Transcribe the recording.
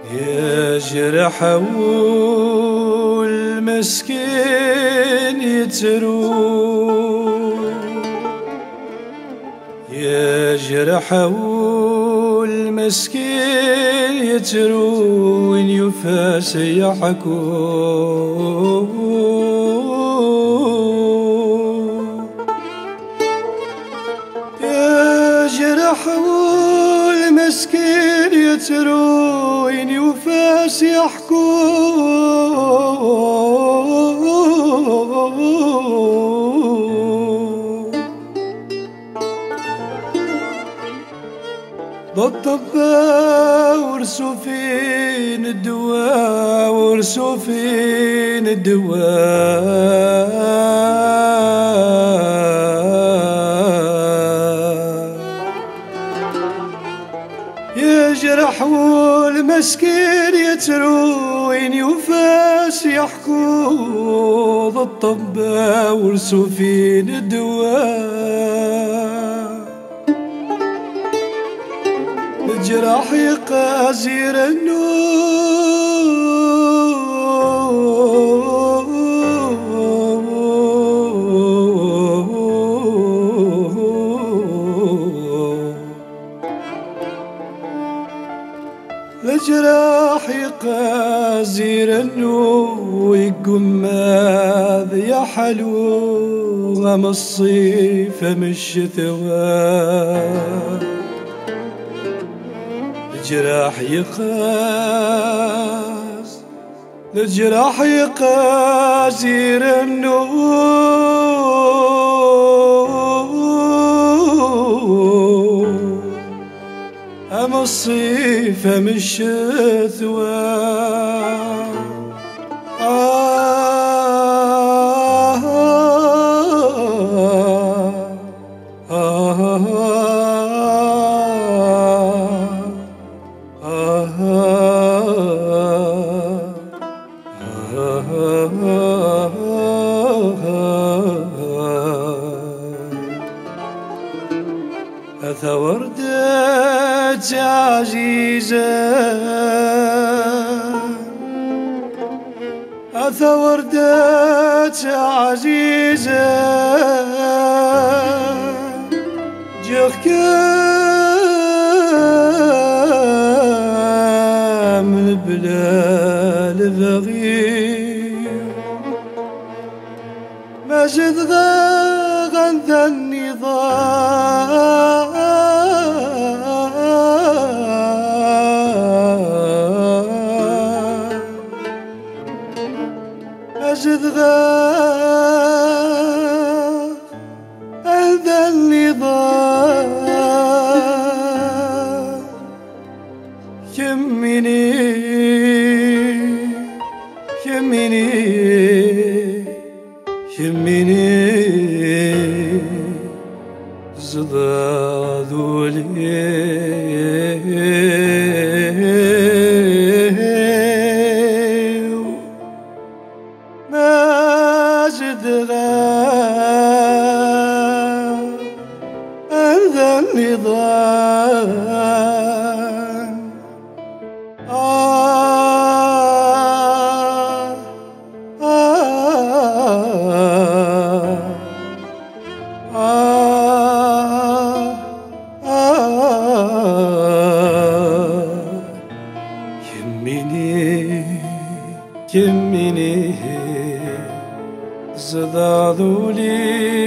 يا جرح والمسكين يتروح، يا جرح والمسكين يتروح يفاس يحكون. يا جرح والمسكين يتروح يفاس يحكون. بالطبا ورسوا فين الدواء، ورسوا فين الدواء. يا جرح والمسكين يتروين يفاس يحكوا. بالطبا ورسوا فين الدواء، الجراح يقازير الجراح يقازير ويقوم ماذا يا حلو غم الصيف من الشتوى. الجراح يقاز، الجراح يقازير أما الصيف من الشتوى. أثى وردة عزيزة، أثى وردة عزيزة جخ كامل بلا لفغير. ما زد غنث النظام، أجد هذا النظام. يمني يمني يمني زضادوا لي ما زد هذا النظام. يمني يمني زضادوا لي